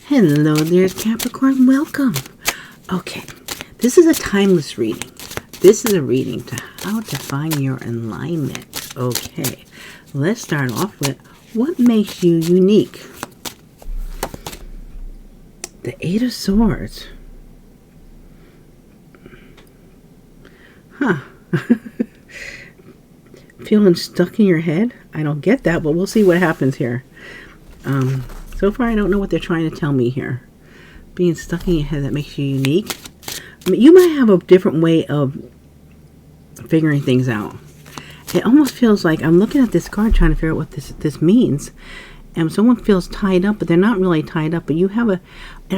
Hello there, Capricorn. Welcome. Okay, this is a timeless reading. This is a reading to how to find your alignment. Okay, let's start off with what makes you unique. The Eight of Swords. Huh. Feeling stuck in your head? I don't get that, but we'll see what happens here. So far, I don't know what they're trying to tell me here. Being stuck in your head, that makes you unique. I mean, you might have a different way of figuring things out. It almost feels like I'm looking at this card trying to figure out what this means. And someone feels tied up, but they're not really tied up. But you have it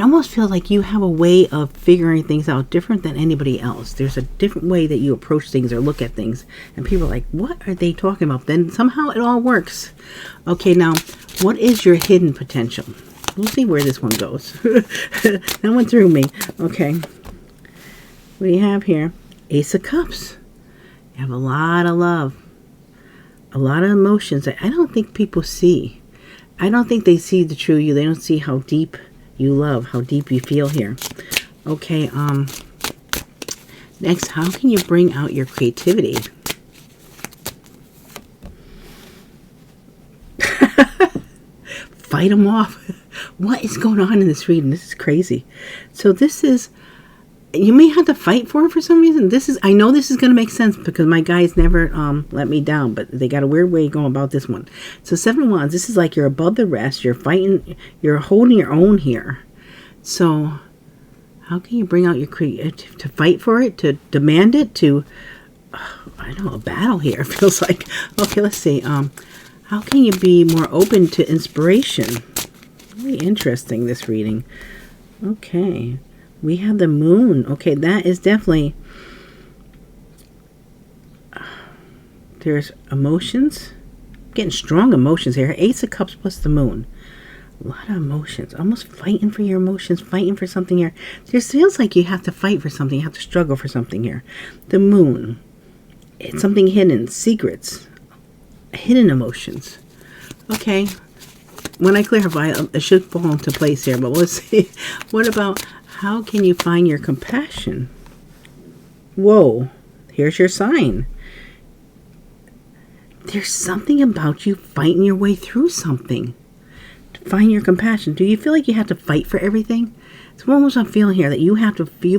almost feels like you have a way of figuring things out different than anybody else. There's a different way that you approach things or look at things. And people are like, what are they talking about? Then somehow it all works. Okay, now, what is your hidden potential? We'll see where this one goes. That went through me. Okay. What do you have here? Ace of Cups. You have a lot of love. A lot of emotions that I don't think people see. I don't think they see the true you. They don't see how deep you love, how deep you feel here. Okay, next, how can you bring out your creativity? Fight them off. What is going on in this reading? This is crazy. So this is, you may have to fight for it for some reason. I know this is going to make sense because my guys never let me down, but they got a weird way going about this one. So Seven of Wands, this is like you're above the rest. You're fighting, you're holding your own here. So how can you bring out your creative, to fight for it, to demand it, to, I don't know, a battle here, it feels like. Okay, let's see. How can you be more open to inspiration? Really interesting, this reading. Okay. We have the Moon. Okay, that is definitely... There's emotions. I'm getting strong emotions here. Ace of Cups plus the Moon. A lot of emotions. Almost fighting for your emotions. Fighting for something here. It feels like you have to fight for something. You have to struggle for something here. The Moon. It's something hidden. Secrets. Hidden emotions. Okay. When I clarify, it should fall into place here. But let's see. What about... How can you find your compassion? Whoa, here's your sign. There's something about you fighting your way through something. To find your compassion. Do you feel like you have to fight for everything? It's almost I'm feeling here that you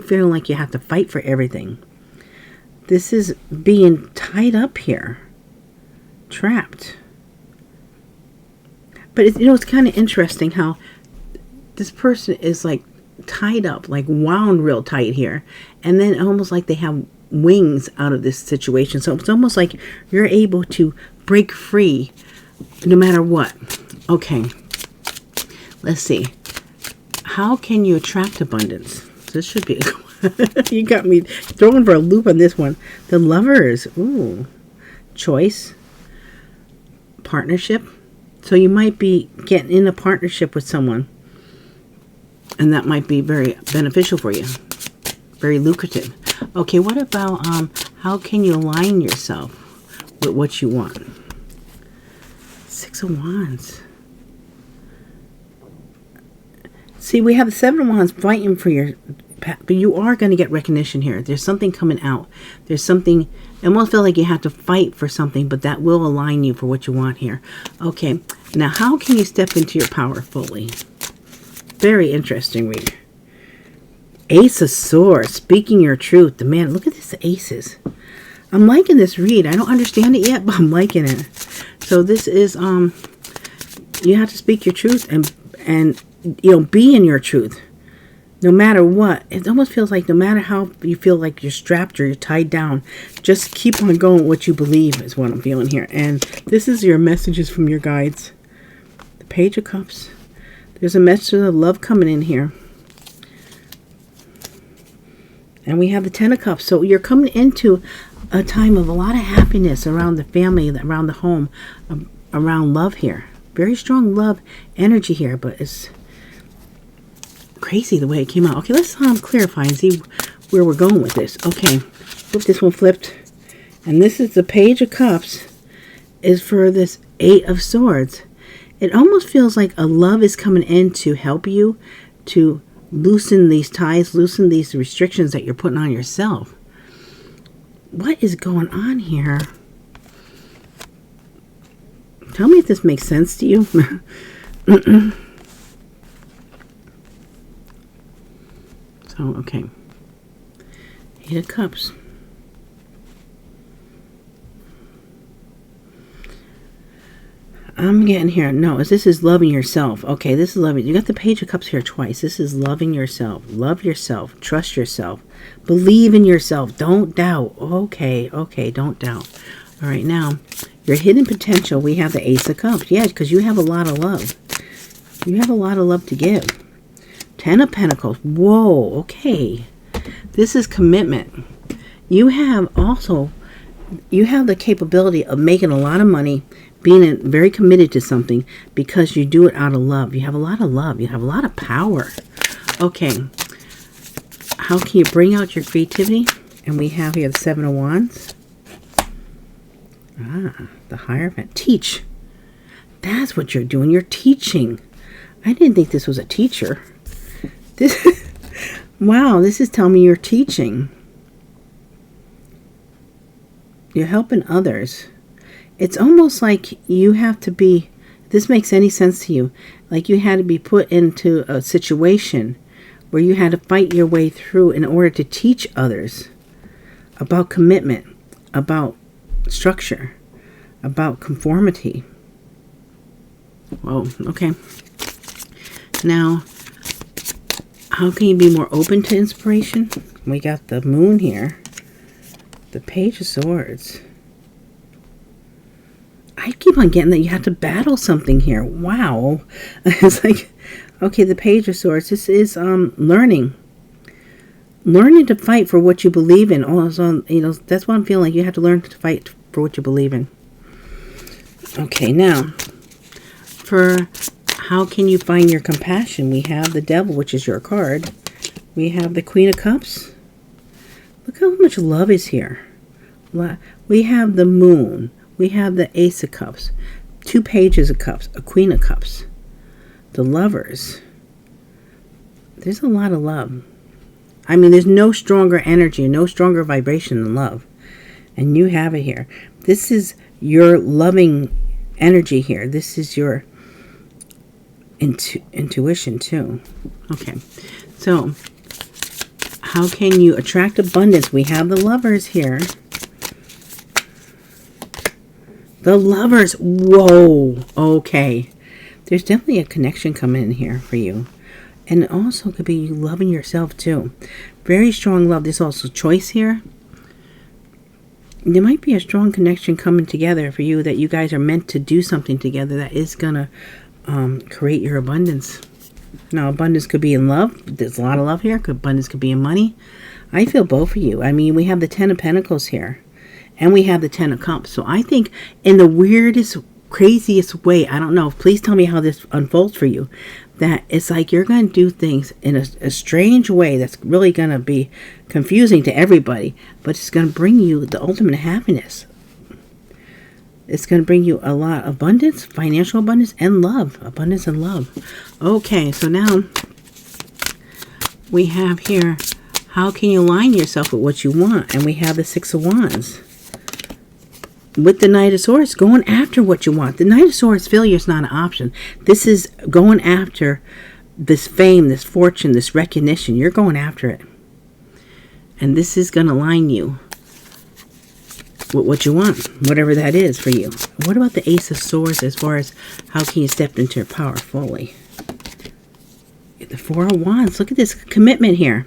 feel like you have to fight for everything. This is being tied up here. Trapped. But it's kind of interesting how this person is like tied up, like wound real tight here, and then almost like they have wings out of this situation. So it's almost like you're able to break free no matter what. Okay, let's see. How can you attract abundance? This should be you got me thrown for a loop on this one. The Lovers. Ooh, choice, partnership. So you might be getting in a partnership with someone, and that might be very beneficial for you. Very lucrative. Okay, what about how can you align yourself with what you want? Six of Wands. See, we have the Seven of Wands fighting for your... But you are going to get recognition here. There's something coming out. There's something... I almost feel like you have to fight for something, but that will align you for what you want here. Okay, now how can you step into your power fully? Very interesting read. Ace of Swords, speaking your truth. The man, look at this aces. I'm liking this read. I don't understand it yet, but I'm liking it. So this is you have to speak your truth and be in your truth. No matter what. It almost feels like no matter how you feel like you're strapped or you're tied down, just keep on going with what you believe is what I'm feeling here. And this is your messages from your guides. The Page of Cups. There's a message of love coming in here. And we have the Ten of Cups. So you're coming into a time of a lot of happiness around the family, around the home, around love here. Very strong love energy here, but it's crazy the way it came out. Okay, let's clarify and see where we're going with this. Okay, flip this one flipped. And this is the Page of Cups is for this Eight of Swords. It almost feels like a love is coming in to help you to loosen these ties, loosen these restrictions that you're putting on yourself. What is going on here? Tell me if this makes sense to you. So, okay. Eight of Cups. I'm getting here. No, this is loving yourself. Okay, this is loving. You got the Page of Cups here twice. This is loving yourself. Love yourself. Trust yourself. Believe in yourself. Don't doubt. Okay, don't doubt. All right, now, your hidden potential. We have the Ace of Cups. Yeah, because you have a lot of love. You have a lot of love to give. Ten of Pentacles. Whoa, okay. This is commitment. You have the capability of making a lot of money, being very committed to something because you do it out of love. You have a lot of love. You have a lot of power. Okay. How can you bring out your creativity? And we have here the Seven of Wands. The Hierophant. Teach. That's what you're doing. You're teaching. I didn't think this was a teacher. Wow, this is telling me you're teaching. You're helping others. It's almost like you have to be, if this makes any sense to you, like you had to be put into a situation where you had to fight your way through in order to teach others about commitment, about structure, about conformity. Whoa, okay. Now, how can you be more open to inspiration? We got the Moon here. The Page of Swords. I keep on getting that you have to battle something here. Wow. It's like, okay, the Page of Swords. This is learning. Learning to fight for what you believe in. Also, that's what I'm feeling like. You have to learn to fight for what you believe in. Okay, now, for how can you find your compassion? We have the Devil, which is your card. We have the Queen of Cups. Look how much love is here. We have the Moon. We have the Ace of Cups. Two Pages of Cups. A Queen of Cups. The Lovers. There's a lot of love. I mean, there's no stronger energy, no stronger vibration than love. And you have it here. This is your loving energy here. This is your intuition too. Okay. So, how can you attract abundance? We have the Lovers here. The Lovers. Whoa. Okay. There's definitely a connection coming in here for you. And it also could be you loving yourself too. Very strong love. There's also choice here. There might be a strong connection coming together for you that you guys are meant to do something together that is going to create your abundance. Now, abundance could be in love. There's a lot of love here. Abundance could be in money. I feel both for you. I mean, we have the Ten of Pentacles here. And we have the Ten of Cups. So I think in the weirdest, craziest way, I don't know, please tell me how this unfolds for you, that it's like you're going to do things in a strange way that's really going to be confusing to everybody, but it's going to bring you the ultimate happiness. It's going to bring you a lot of abundance, financial abundance, and love. Abundance and love. Okay, so now we have here, how can you align yourself with what you want? And we have the Six of Wands. With the Knight of Swords, going after what you want. The Knight of Swords, failure is not an option. This is going after this fame, this fortune, this recognition. You're going after it. And this is going to align you with what you want, whatever that is for you. What about the Ace of Swords as far as how can you step into your power fully? The Four of Wands. Look at this commitment here.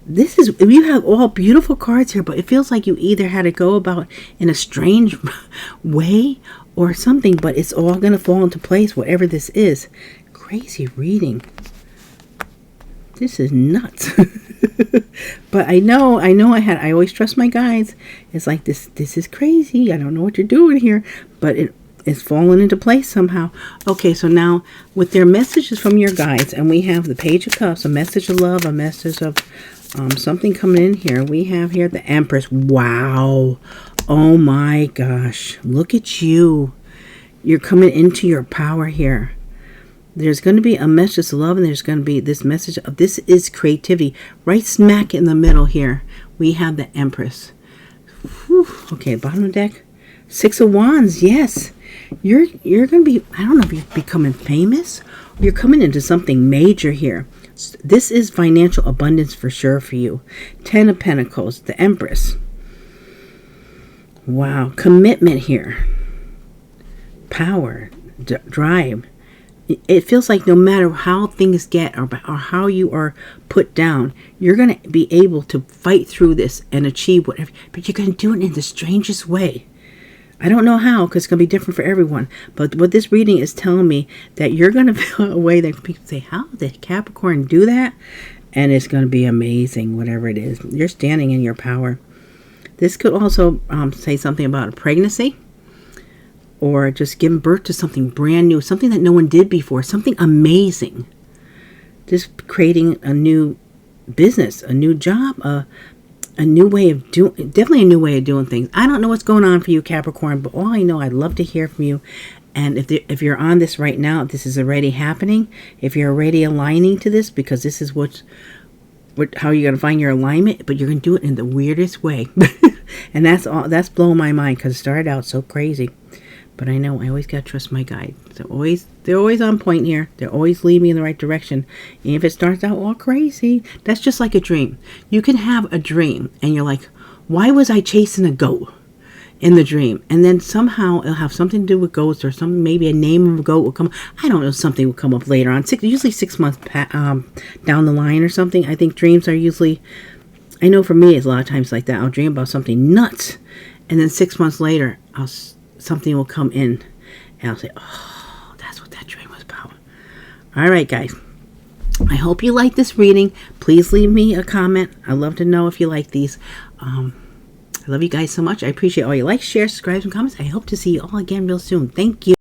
This is, you have all beautiful cards here, but it feels like you either had to go about in a strange way or something, but it's all going to fall into place, whatever this is. Crazy reading. This is nuts. But I always trust my guides. It's like, this is crazy. I don't know what you're doing here, but it's falling into place somehow. Okay, so now with their messages from your guides, and we have the Page of Cups, a message of love, a message of something coming in here. We have here the Empress. Wow. Oh my gosh. Look at you. You're coming into your power here. There's going to be a message of love, and there's going to be this message of this is creativity. Right smack in the middle here, we have the Empress. Whew. Okay, bottom of the deck. 6 of Wands, yes. You're going to be, I don't know if you're becoming famous, or you're coming into something major here. This is financial abundance for sure for you. 10 of Pentacles, the Empress. Wow, commitment here. Power, drive. It feels like no matter how things get or how you are put down, you're going to be able to fight through this and achieve whatever. But you're going to do it in the strangest way. I don't know how, because it's going to be different for everyone. But what this reading is telling me, that you're going to feel a way that people say, how did Capricorn do that? And it's going to be amazing, whatever it is. You're standing in your power. This could also say something about a pregnancy. Or just giving birth to something brand new, something that no one did before, something amazing. Just creating a new business, a new job, a new way of doing, definitely a new way of doing things. I don't know what's going on for you, Capricorn, but all I know, I'd love to hear from you. And if you're on this right now, if this is already happening, if you're already aligning to this, because this is how you're going to find your alignment, but you're going to do it in the weirdest way. And that's blowing my mind, because it started out so crazy. But I know I always got to trust my guides. They're always on point here. They're always leading me in the right direction. And if it starts out all crazy, that's just like a dream. You can have a dream and you're like, why was I chasing a goat in the dream? And then somehow it'll have something to do with goats, or something, maybe a name of a goat will come. I don't know, something will come up later on. Usually 6 months down the line or something. I think dreams are usually, I know for me it's a lot of times like that. I'll dream about something nuts. And then 6 months later, something will come in, and I'll say, oh, that's what that dream was about. All right, guys. I hope you like this reading. Please leave me a comment. I'd love to know if you like these. I love you guys so much. I appreciate all your likes, shares, subscribes, and comments. I hope to see you all again real soon. Thank you.